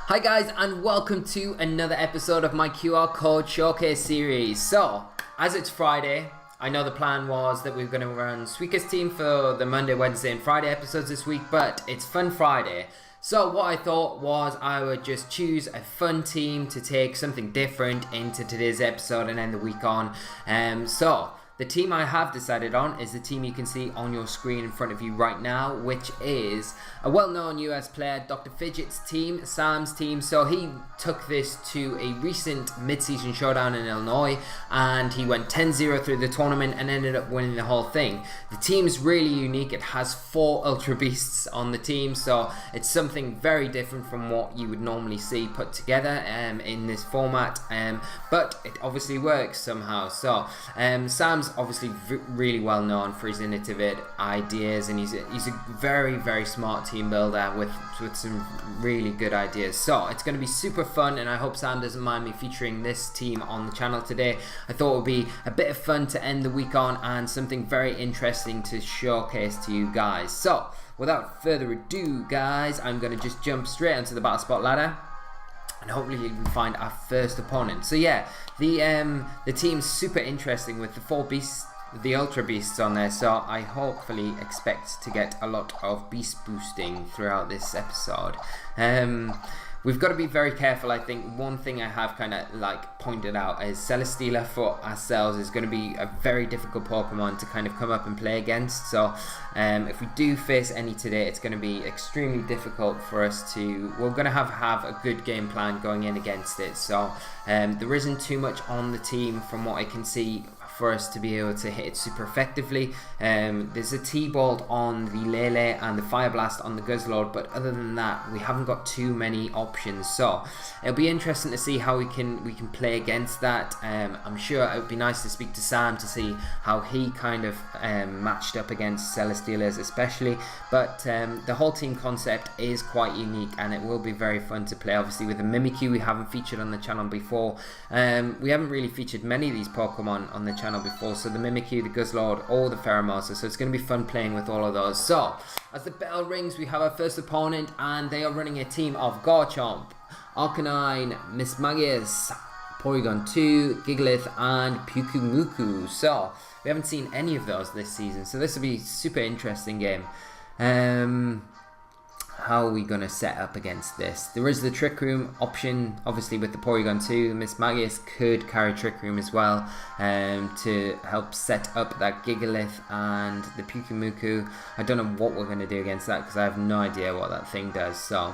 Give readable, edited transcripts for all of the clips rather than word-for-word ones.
Hi guys, and welcome to another episode of my QR Code Showcase series. So, as it's Friday, I know the plan was that we were going to run Suika's team for the Monday, Wednesday and Friday episodes this week, but it's Fun Friday. So what I thought was I would just choose a fun team to take something different into today's episode and end the week on. So the team I have decided on is the team you can see on your screen in front of you right now, which is a well-known US player, Dr.Fidget's team, Sam's team. So he took this to a recent mid-season showdown in Illinois and he went 10-0 through the tournament and ended up winning the whole thing. The team's really unique. It has 4 Ultra Beasts on the team, so it's something very different from what you would normally see put together in this format, but it obviously works somehow. So Sam's obviously really well known for his innovative ideas, and he's a very, very smart team builder with some really good ideas. So it's going to be super fun, and I hope Sam doesn't mind me featuring this team on the channel today. I thought it would be a bit of fun to end the week on and something very interesting to showcase to you guys. So without further ado, guys, I'm going to just jump straight onto the Battle Spot ladder and hopefully we find our first opponent. So yeah, the team's super interesting with the 4 beasts, the Ultra Beasts on there, so I hopefully expect to get a lot of beast boosting throughout this episode. We've got to be very careful. I think one thing I have kind of like pointed out is Celesteela for ourselves is going to be a very difficult Pokemon to kind of come up and play against. So if we do face any today, it's going to be extremely difficult for us to, we're going to have a good game plan going in against it. So there isn't too much on the team from what I can see for us to be able to hit it super effectively. There's a T-Bolt on the Lele and the Fire Blast on the Guzzlord, but other than that, we haven't got too many options. So it'll be interesting to see how we can play against that. I'm sure it would be nice to speak to Sam to see how he kind of matched up against Celesteela's especially. But the whole team concept is quite unique, and it will be very fun to play. Obviously with the Mimikyu we haven't featured on the channel before. We haven't really featured many of these Pokemon on the channel before, so the Mimikyu, the Guzzlord, or the Pheromosa, so it's going to be fun playing with all of those. So as the bell rings, we have our first opponent, and they are running a team of Garchomp, Arcanine, Mismagius, Porygon2, Gigalith, and Pyukumuku. So we haven't seen any of those this season, so this will be a super interesting game. How are we going to set up against this? There is the Trick Room option, obviously with the Porygon2. Mismagius could carry Trick Room as well to help set up that Gigalith and the Pyukumuku. I don't know what we're going to do against that because I have no idea what that thing does. So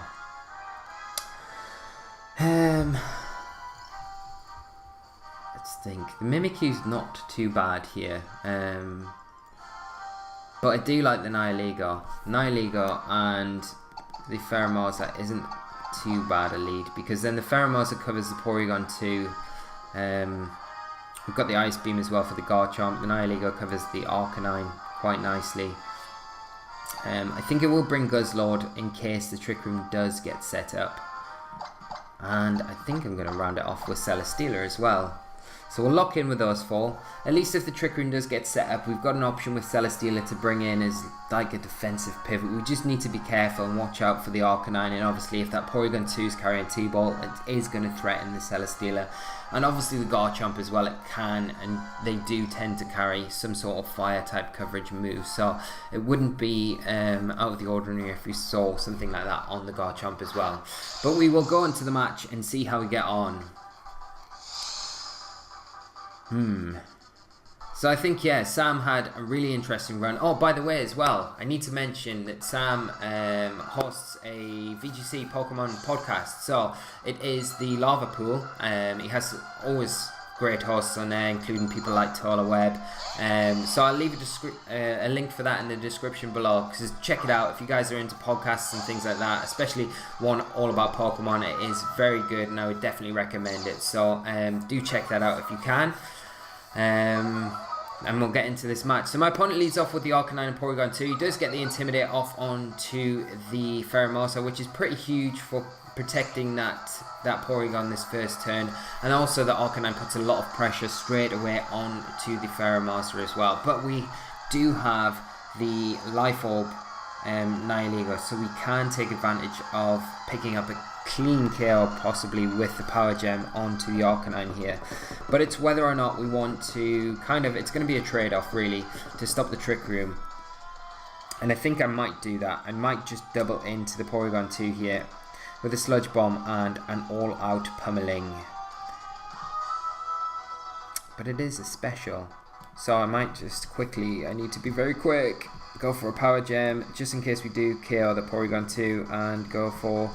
let's think. The Mimikyu's not too bad here. But I do like the Nihilego and the Pheromosa isn't too bad a lead, because then the Pheromosa covers the Porygon 2. We've got the Ice Beam as well for the Garchomp. The Nihilego covers the Arcanine quite nicely. I think it will bring Guzzlord in case the Trick Room does get set up. And I think I'm going to round it off with Celesteela as well. So we'll lock in with those 4. At least if the Trick Room does get set up, we've got an option with Celesteela to bring in as like a defensive pivot. We just need to be careful and watch out for the Arcanine, and obviously if that Porygon 2 is carrying T-Bolt, it is going to threaten the Celesteela. And obviously the Garchomp as well, it can, and they do tend to carry some sort of fire type coverage move, so it wouldn't be out of the ordinary if we saw something like that on the Garchomp as well. But we will go into the match and see how we get on. So I think, yeah, Sam had a really interesting run. Oh, by the way as well, I need to mention that Sam hosts a VGC Pokemon podcast. So it is the Lava Pool. He has always great hosts on there, including people like Tola Webb. So I'll leave a link for that in the description below, because check it out if you guys are into podcasts and things like that, especially one all about Pokemon. It is very good and I would definitely recommend it. So do check that out if you can. And we'll get into this match. So my opponent leads off with the Arcanine and Porygon 2. He does get the Intimidate off onto the Pheromosa, which is pretty huge for protecting that Porygon this first turn. And also the Arcanine puts a lot of pressure straight away onto the Pheromosa as well. But we do have the Life Orb Nihilego, so we can take advantage of picking up a clean KO possibly with the Power Gem onto the Arcanine here. But it's whether or not we want to kind of, it's going to be a trade-off really to stop the Trick Room. And I think I might do that. I might just double into the Porygon2 here with a Sludge Bomb and an all-out pummeling. But it is a special. So I might just quickly, I need to be very quick, go for a Power Gem just in case we do KO the Porygon2 and go for...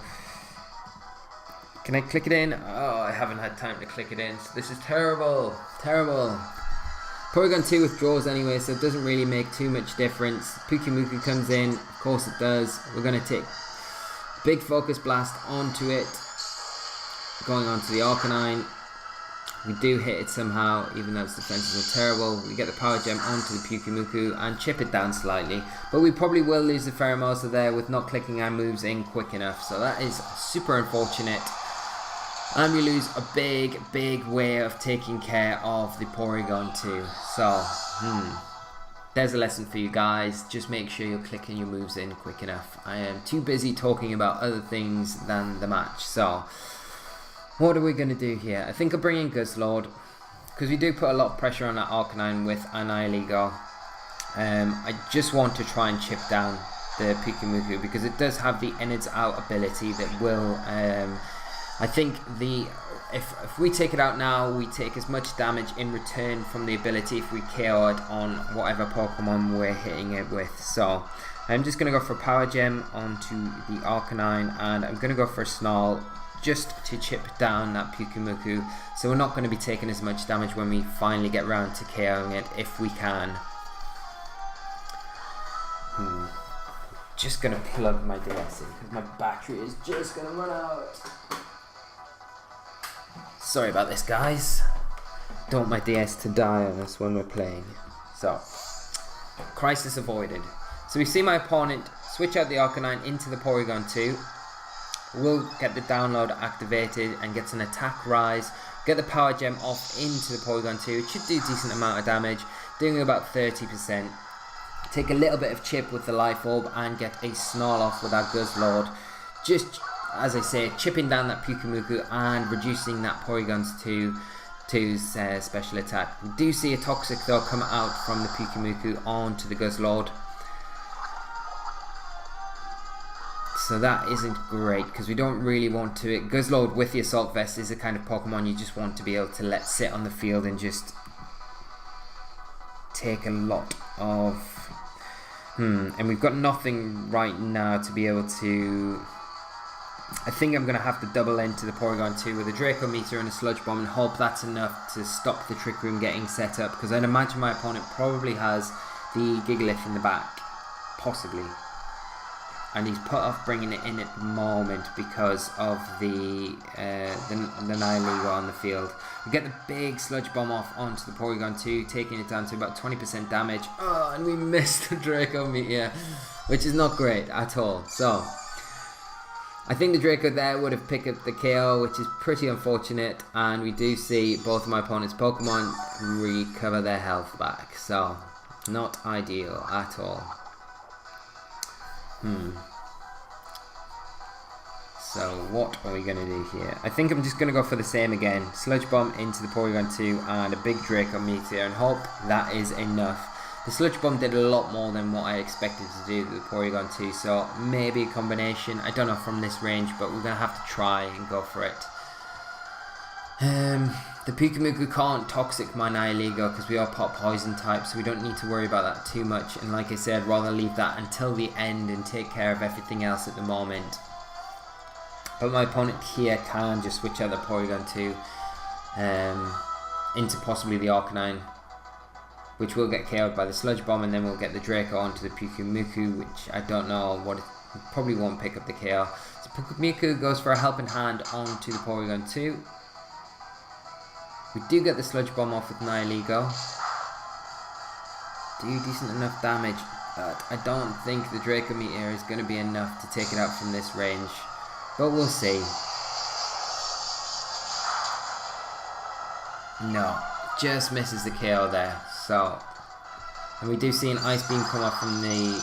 Can I click it in? Oh, I haven't had time to click it in. So this is terrible. Terrible. Porygon2 withdraws anyway, so it doesn't really make too much difference. Pyukumuku comes in. Of course it does. We're going to take big Focus Blast onto it. Going onto the Arcanine. We do hit it somehow, even though its defenses are terrible. We get the Power Gem onto the Pyukumuku and chip it down slightly. But we probably will lose the Pheromosa there with not clicking our moves in quick enough. So that is super unfortunate. And we lose a big way of taking care of the Porygon2. So, there's a lesson for you guys. Just make sure you're clicking your moves in quick enough. I am too busy talking about other things than the match. So, what are we going to do here? I think I'll bring in Guzzlord, because we do put a lot of pressure on that Arcanine with Annihilego. I just want to try and chip down the Pyukumuku, because it does have the Innards Out ability that will... I think if we take it out now, we take as much damage in return from the ability if we KO it on whatever Pokemon we're hitting it with. So I'm just going to go for Power Gem onto the Arcanine, and I'm going to go for a Snarl just to chip down that Pyukumuku. So we're not going to be taking as much damage when we finally get round to KOing it, if we can. Just going to plug my DS in because my battery is just going to run out. Sorry about this, guys. Don't want my DS to die on us when we're playing. So, crisis avoided. So we see my opponent switch out the Arcanine into the Porygon2. We'll get the download activated and gets an attack rise. Get the Power Gem off into the Porygon2. It should do a decent amount of damage, doing about 30%. Take a little bit of chip with the Life Orb and get a Snarl off with our Guzzlord. Just... as I say, chipping down that Pyukumuku and reducing that Porygon2's special attack. We do see a Toxic though come out from the Pyukumuku onto the Guzzlord. So that isn't great because we don't really want to... Guzzlord with the Assault Vest is the kind of Pokemon you just want to be able to let sit on the field and just take a lot of... And we've got nothing right now to be able to... I think I'm going to have to double into the Porygon2 with a Draco Meter and a Sludge Bomb and hope that's enough to stop the Trick Room getting set up, because I'd imagine my opponent probably has the Gigalith in the back, possibly, and he's put off bringing it in at the moment because of the Nihilego on the field. We get the big Sludge Bomb off onto the Porygon2, taking it down to about 20% damage. Oh, and we missed the Draco Meteor, which is not great at all. So I think the Draco there would have picked up the KO, which is pretty unfortunate, and we do see both of my opponent's Pokemon recover their health back, so not ideal at all. So what are we going to do here? I think I'm just going to go for the same again. Sludge Bomb into the Porygon2 and a big Draco Meteor and hope that is enough. The Sludge Bomb did a lot more than what I expected to do with the Porygon2, so maybe a combination. I don't know from this range, but we're going to have to try and go for it. The Pyukumuku can't Toxic my Nihilego because we are Pot Poison type, so we don't need to worry about that too much. And like I said, rather leave that until the end and take care of everything else at the moment. But my opponent here can just switch out the Porygon2 into possibly the Arcanine, which will get KO'd by the Sludge Bomb, and then we'll get the Draco onto the Pyukumuku, which I don't know what it probably won't pick up the KO. So Pyukumuku goes for a helping hand onto the Porygon2. We do get the Sludge Bomb off with Nihilego. Do decent enough damage, but I don't think the Draco Meteor is going to be enough to take it out from this range. But we'll see. No, just misses the KO there. So, and we do see an Ice Beam come off from the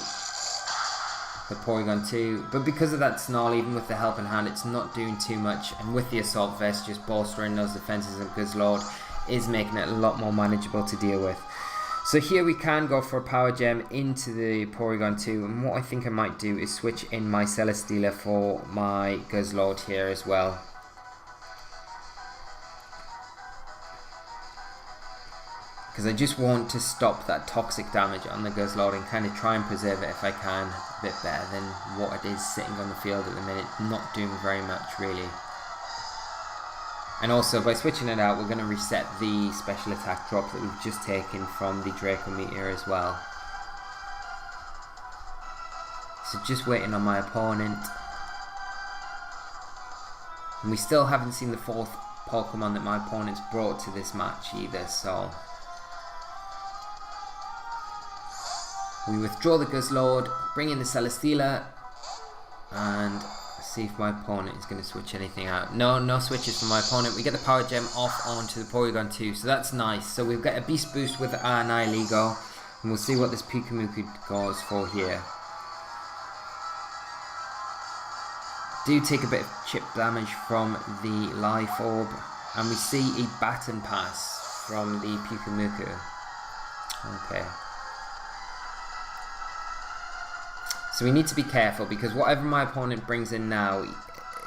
the Porygon2, but because of that Snarl, even with the helping hand, it's not doing too much, and with the Assault Vest just bolstering those defenses of Guzzlord is making it a lot more manageable to deal with. So here we can go for a Power Gem into the Porygon2, and what I think I might do is switch in my Celesteela for my Guzzlord here as well. Because I just want to stop that toxic damage on the Guzzlord and kind of try and preserve it if I can a bit better than what it is sitting on the field at the minute, not doing very much really. And also by switching it out, we're going to reset the special attack drop that we've just taken from the Draco Meteor as well. So just waiting on my opponent. And we still haven't seen the fourth Pokemon that my opponent's brought to this match either, so we withdraw the Guzzlord, bring in the Celesteela, and see if my opponent is going to switch anything out. No switches from my opponent. We get the Power Gem off onto the Porygon2, so that's nice. So we've got a Beast Boost with our Nihilego, and we'll see what this Pyukumuku goes for here. Do take a bit of chip damage from the Life Orb, and we see a Baton Pass from the Pyukumuku. Okay. So we need to be careful, because whatever my opponent brings in now,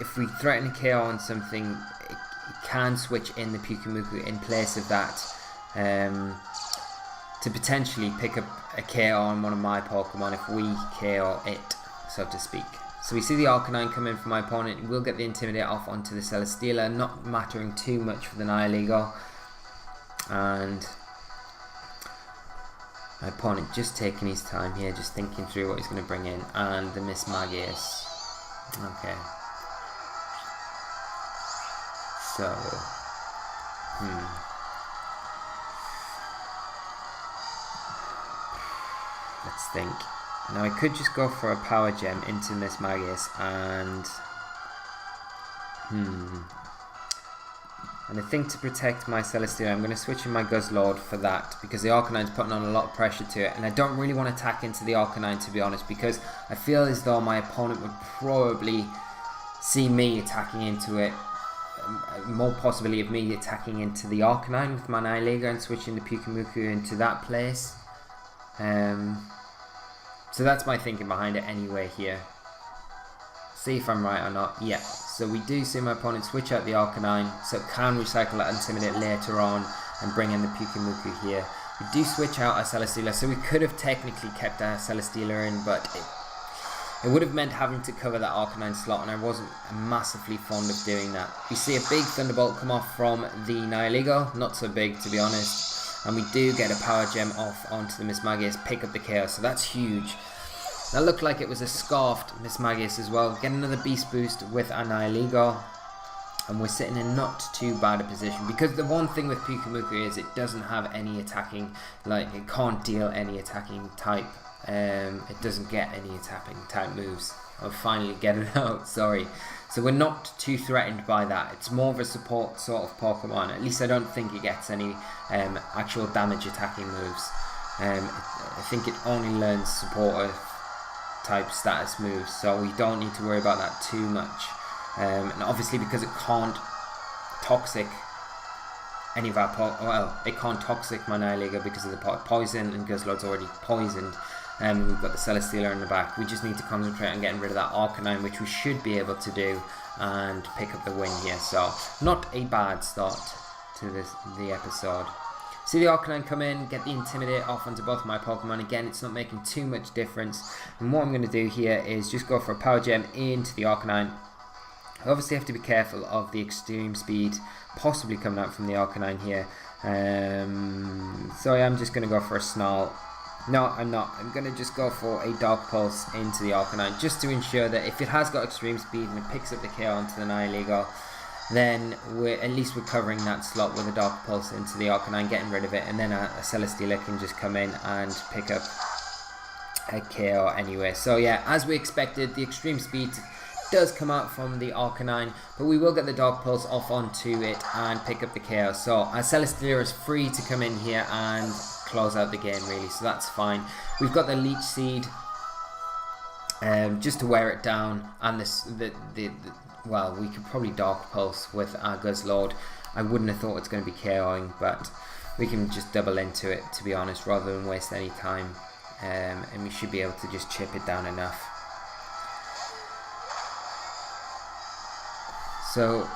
if we threaten a KO on something, it can switch in the Pyukumuku in place of that to potentially pick up a KO on one of my Pokemon if we KO it, so to speak. So we see the Arcanine come in for my opponent. We'll get the Intimidate off onto the Celesteela, not mattering too much for the Nihilego. And my opponent just taking his time here, just thinking through what he's going to bring in, and the Mismagius. Okay. So, let's think. Now I could just go for a Power Gem into Mismagius and and I think to protect my Celesteela, I'm going to switch in my Guzzlord for that, because the Arcanine's putting on a lot of pressure to it, and I don't really want to attack into the Arcanine, to be honest, because I feel as though my opponent would probably see me attacking into it, more possibility of me attacking into the Arcanine with my Nihilego and switching the Pyukumuku into that place. So that's my thinking behind it anyway here. See if I'm right or not. Yeah, so we do see my opponent switch out the Arcanine, so it can recycle that Intimidate later on and bring in the Pyukumuku here. We do switch out our Celesteela, so we could have technically kept our Celesteela in, but it would have meant having to cover that Arcanine slot, and I wasn't massively fond of doing that. We see a big Thunderbolt come off from the Nihilego, not so big to be honest, and we do get a Power Gem off onto the Mismagius, pick up the KO, so that's huge. That looked like it was a Scarfed Mismagius as well. Get another Beast Boost with our Nihilego, and we're sitting in not too bad a position, because the one thing with Pyukumuku is it doesn't have any attacking, like it can't deal any attacking type. It doesn't get any attacking type moves. I'll finally get it out, sorry. So we're not too threatened by that. It's more of a support sort of Pokemon. At least I don't think it gets any actual damage attacking moves. I think it only learns supportive type status moves, so we don't need to worry about that too much. And obviously because it can't toxic any of our it can't toxic my Nihilego because of the poison, and Guzzlord's already poisoned. We've got the Celesteela in the back. We just need to concentrate on getting rid of that Arcanine, which we should be able to do, and pick up the win here. So not a bad start to the episode. See the Arcanine come in, get the Intimidate off onto both my Pokemon. Again, it's not making too much difference. And what I'm going to do here is just go for a Power Gem into the Arcanine. I obviously have to be careful of the extreme speed possibly coming out from the Arcanine here. So I am just going to go for a Snarl. No, I'm not. I'm going to just go for a Dark Pulse into the Arcanine, just to ensure that if it has got extreme speed and it picks up the KO onto the Nihilego, then at least we're covering that slot with a Dark Pulse into the Arcanine, getting rid of it, and then a Celesteela can just come in and pick up a KO anyway. So yeah, as we expected, the extreme speed does come out from the Arcanine, but we will get the Dark Pulse off onto it and pick up the KO. So our Celesteela is free to come in here and close out the game really, so that's fine. We've got the Leech Seed just to wear it down. And well, we could probably Dark Pulse with our Guzzlord. I wouldn't have thought it's going to be KOing, but we can just double into it, to be honest, rather than waste any time. And we should be able to just chip it down enough. So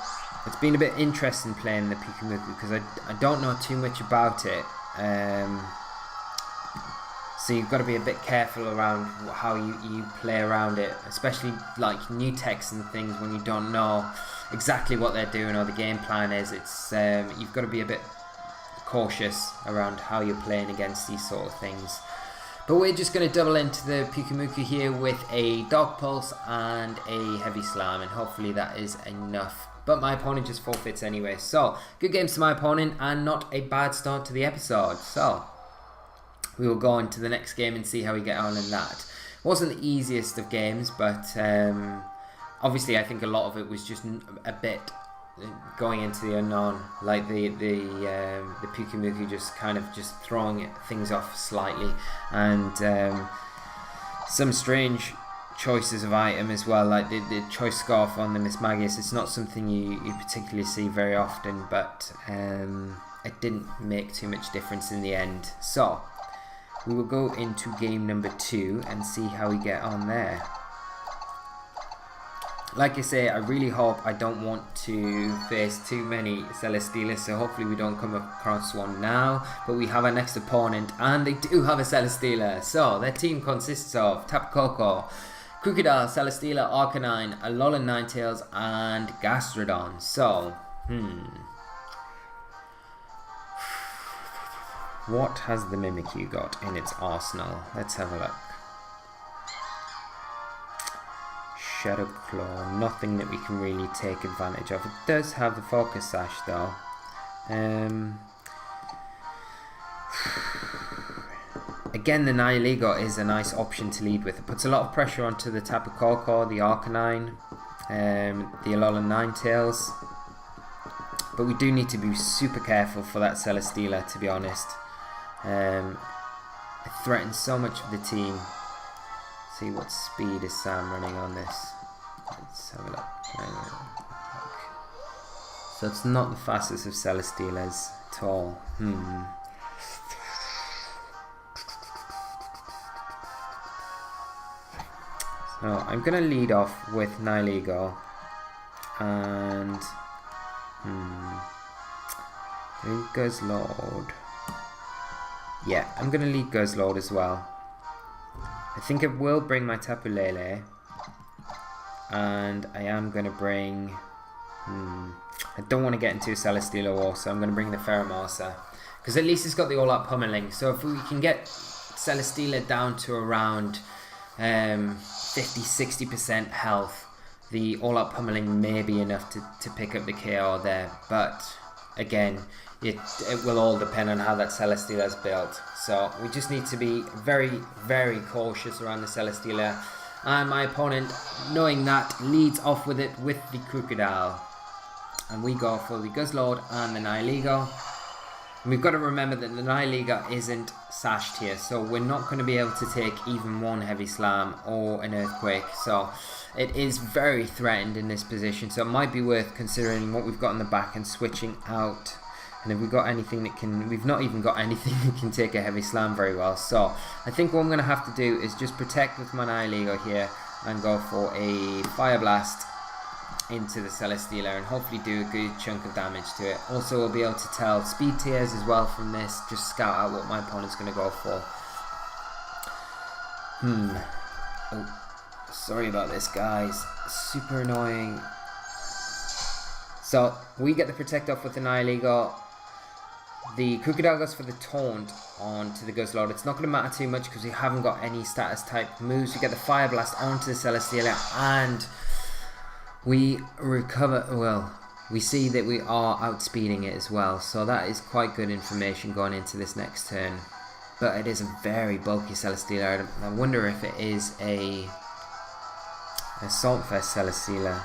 it's been a bit interesting playing the Pyukumuku because I don't know too much about it. So you've got to be a bit careful around how you play around it, especially like new techs and things when you don't know exactly what they're doing or the game plan is. It's you've got to be a bit cautious around how you're playing against these sort of things. But we're just going to double into the Pyukumuku here with a Dark Pulse and a Heavy Slam, and hopefully that is enough. But my opponent just forfeits anyway. So, good games to my opponent and not a bad start to the episode. So, we will go on to the next game and see how we get on in that. Wasn't the easiest of games, but obviously I think a lot of it was just a bit going into the unknown, like the Pyukumuku just kind of just throwing things off slightly, and some strange choices of item as well, like the choice scarf on the Mismagius. It's not something you particularly see very often, but it didn't make too much difference in the end. So we will go into game number 2 and see how we get on there. Like I say, I really hope I don't want to face too many Celesteelas, so hopefully we don't come across one now. But we have our next opponent, and they do have a Celesteela. So their team consists of Tapu Koko, Krookodile, Celesteela, Arcanine, Alolan Ninetales, and Gastrodon. So, what has the Mimikyu got in its arsenal? Let's have a look. Shadow Claw, nothing that we can really take advantage of. It does have the Focus Sash though. Again, the Nihilego is a nice option to lead with. It puts a lot of pressure onto the Tapu Koko, the Arcanine, the Alolan Ninetales. But we do need to be super careful for that Celesteela, to be honest. It threatens so much of the team. Let's see what speed is Sam running on this. Let's have a look. So it's not the fastest of Celesteelas at all. So I'm going to lead off with Nihilego and Guzzlord. Yeah, I'm going to lead Guzzlord as well. I think it will bring my Tapu Lele, and I am going to bring... I don't want to get into a Celesteela war, so I'm going to bring the Pheromosa, because at least it's got the all-out pummeling. So if we can get Celesteela down to around 50-60% health, the all-out pummeling may be enough to pick up the KO there. But again, it will all depend on how that Celesteela is built. So we just need to be very, very cautious around the Celesteela. And my opponent, knowing that, leads off with it with the Krookodile. And we go for the Guzzlord and the Nihilego. And we've got to remember that the Nihilego isn't sashed here, so we're not going to be able to take even one Heavy Slam or an Earthquake. So it is very threatened in this position, so it might be worth considering what we've got in the back and switching out. And if we've got anything that can... We've not even got anything that can take a Heavy Slam very well. So I think what I'm going to have to do is just protect with my Nihilego here and go for a Fire Blast into the Celesteela and hopefully do a good chunk of damage to it. Also, we'll be able to tell speed tiers as well from this, just scout out what my opponent's going to go for. Oh, sorry about this, guys. Super annoying. So we get the protect off with the Nihilego. The Krookodile goes for the taunt onto the Guzzlord. It's not going to matter too much because we haven't got any status type moves. We get the Fire Blast onto the Celesteela and we recover. Well, we see that we are outspeeding it as well, so that is quite good information going into this next turn. But it is a very bulky Celesteela. I wonder if it is a Saltfest Celesteela.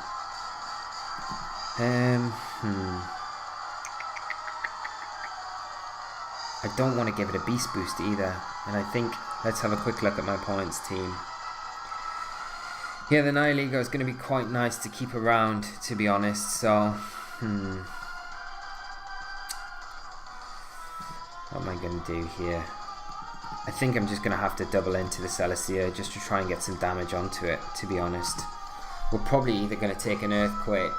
I don't want to give it a Beast Boost either, and I think let's have a quick look at my opponent's team. Yeah, the Nihilego is going to be quite nice to keep around, to be honest, so... What am I going to do here? I think I'm just going to have to double into the Celestia just to try and get some damage onto it, to be honest. We're probably either going to take an Earthquake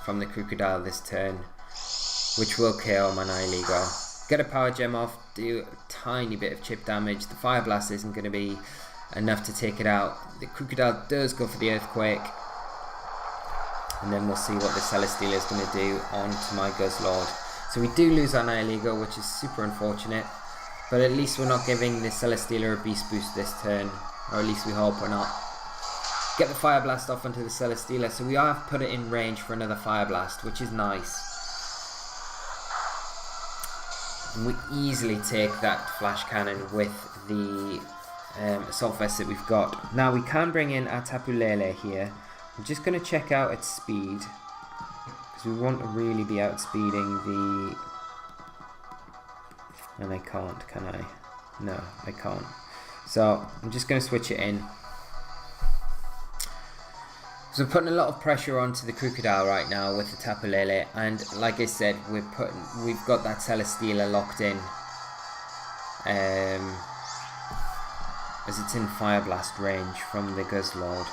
from the Krookodile this turn, which will KO my Nihilego. Get a Power Gem off, do a tiny bit of chip damage. The Fire Blast isn't going to be enough to take it out. The Krookodile does go for the Earthquake. And then we'll see what the Celesteela is going to do onto my Guzzlord. So we do lose our Nihilego, which is super unfortunate. But at least we're not giving the Celesteela a Beast Boost this turn. Or at least we hope we're not. Get the Fire Blast off onto the Celesteela. So we have put it in range for another Fire Blast, which is nice. And we easily take that Flash Cannon with the Assault Vest that we've got. Now we can bring in our Tapu Lele here. I'm just going to check out its speed. Because we want to really be outspeeding the... And I can't, can I? No, I can't. So I'm just going to switch it in. So we're putting a lot of pressure onto the Krookodile right now with the Tapu Lele, and like I said, we've got that Celesteela locked in, as it's in Fire Blast range from the Guzzlord.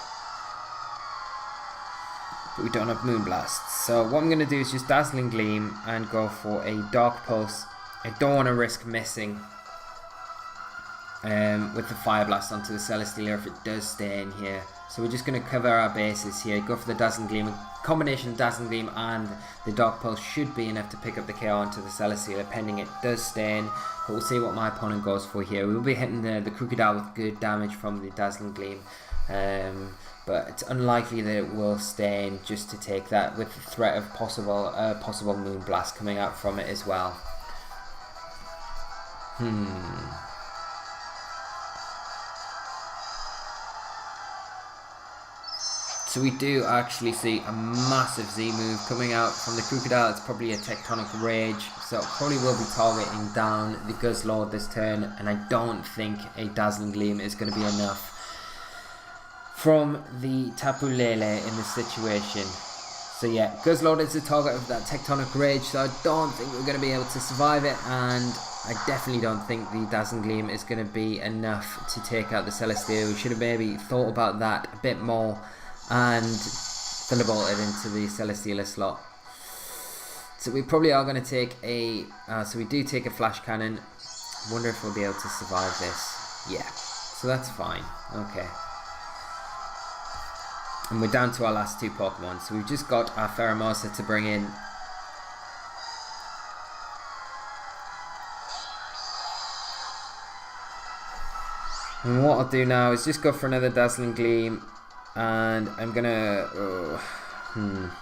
But we don't have Moonblast. So what I'm going to do is just Dazzling Gleam and go for a Dark Pulse. I don't want to risk missing with the Fire Blast onto the Celesteela if it does stay in here. So we're just going to cover our bases here, go for the Dazzling Gleam. A combination of Dazzling Gleam and the Dark Pulse should be enough to pick up the KO onto the Celesteela, pending it does stay in. But we'll see what my opponent goes for here. We'll be hitting the Krookodile with good damage from the Dazzling Gleam. But it's unlikely that it will stay in just to take that, with the threat of possible Moonblast coming out from it as well. So we do actually see a massive Z move coming out from the Krookodile. It's probably a Tectonic Rage, so it probably will be targeting down the Guzzlord this turn, and I don't think a Dazzling Gleam is going to be enough from the Tapu Lele in this situation. So yeah, Guzzlord is the target of that Tectonic Rage, so I don't think we're going to be able to survive it, and I definitely don't think the Dazzling Gleam is going to be enough to take out the Celesteela. We should have maybe thought about that a bit more and Thunderbolted into the Celesteela slot. So we probably are going to take a... so we do take a Flash Cannon. Wonder if we'll be able to survive this. Yeah, so that's fine. Okay. And we're down to our last two Pokemon. So we've just got our Pheromosa to bring in. And what I'll do now is just go for another Dazzling Gleam. And I'm gonna... I'm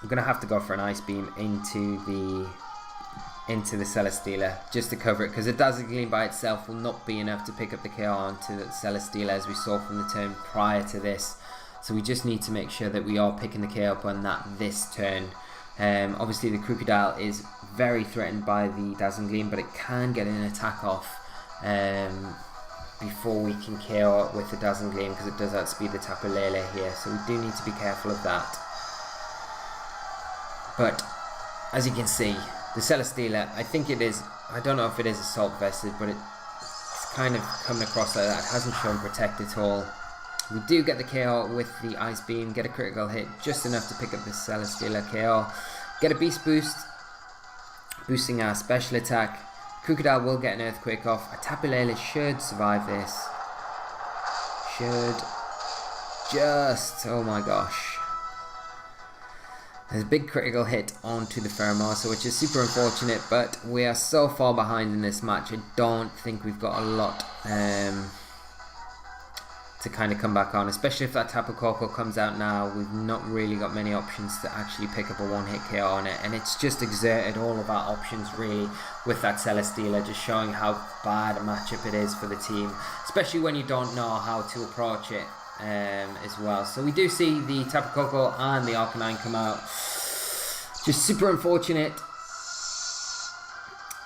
gonna have to go for an Ice Beam into the Celesteela just to cover it, because a Dazzling Gleam by itself will not be enough to pick up the KO onto the Celesteela, as we saw from the turn prior to this. So we just need to make sure that we are picking the KO up on that this turn. Obviously the Krookodile is very threatened by the Dazzling Gleam, but it can get an attack off before we can KO it with the Dazzling Gleam, because it does outspeed the Tapu Lele here, so we do need to be careful of that. But as you can see, the Celesteela, I think it is, I don't know if it is Assault Vested, but it's kind of coming across like that. It hasn't shown Protect at all. We do get the KO with the Ice Beam, get a critical hit, just enough to pick up the Celesteela KO. Get a Beast Boost, boosting our special attack. Krookodile will get an Earthquake off. A Tapu Lele should survive this. Should just... oh my gosh. There's a big critical hit onto the Pheromosa, which is super unfortunate, but we are so far behind in this match. I don't think we've got a lot to kind of come back on, especially if that Tapu Koko comes out now. We've not really got many options to actually pick up a one-hit KO on it, and it's just exerted all of our options really with that Celesteela, just showing how bad a matchup it is for the team, especially when you don't know how to approach it as well. So we do see the Tapu Koko and the Arcanine come out. Just super unfortunate.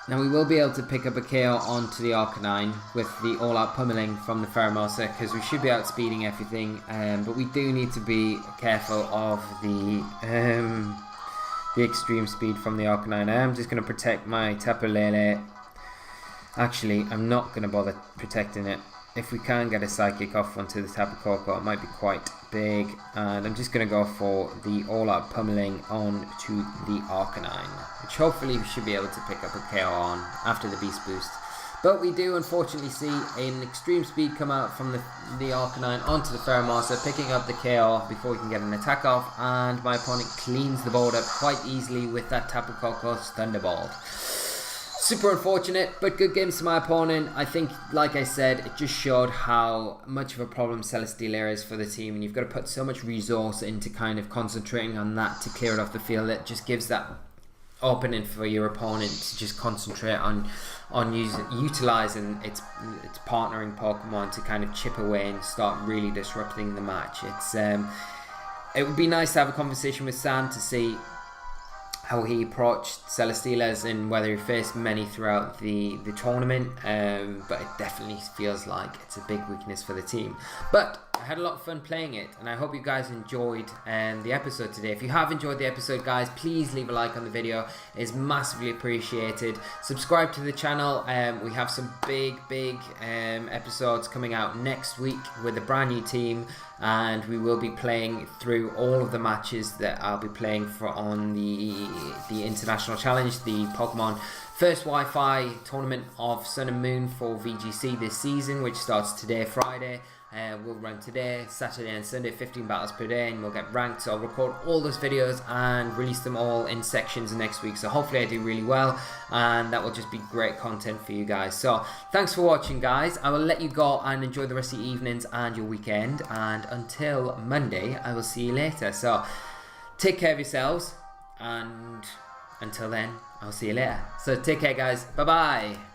Now we will be able to pick up a KO onto the Arcanine with the all-out pummeling from the Pheromosa, because we should be outspeeding everything, but we do need to be careful of the extreme speed from the Arcanine. I am just going to protect my Tapu Lele. Actually, I'm not going to bother protecting it. If we can get a Psychic off onto the Tapu Koko, it might be quite big, and I'm just going to go for the all-out pummeling onto the Arcanine, which hopefully we should be able to pick up a KO on after the Beast Boost. But we do unfortunately see an extreme speed come out from the Arcanine onto the Pheromosa, picking up the KO before we can get an attack off, and my opponent cleans the board up quite easily with that Tapu Koko's Thunderbolt. Super unfortunate, but good games to my opponent. I think, like I said, it just showed how much of a problem Celesteela is for the team, and you've got to put so much resource into kind of concentrating on that to clear it off the field. It just gives that opening for your opponent to just concentrate on utilizing its partnering Pokemon to kind of chip away and start really disrupting the match. It would be nice to have a conversation with Sam to see how he approached Celesteela's and whether he faced many throughout the tournament, but it definitely feels like it's a big weakness for the team. But I had a lot of fun playing it, and I hope you guys enjoyed the episode today. If you have enjoyed the episode, guys, please leave a like on the video. It's massively appreciated. Subscribe to the channel. We have some big episodes coming out next week with a brand new team, and we will be playing through all of the matches that I'll be playing for on the International Challenge, the Pokemon First Wi-Fi Tournament of Sun and Moon for VGC this season, which starts today, Friday. We'll run today, Saturday and Sunday, 15 battles per day, and we'll get ranked. So I'll record all those videos and release them all in sections next week. So hopefully I do really well, and that will just be great content for you guys. So thanks for watching, guys. I will let you go and enjoy the rest of your evenings and your weekend. And until Monday, I will see you later. So take care of yourselves, and until then, I'll see you later. So take care, guys. Bye-bye.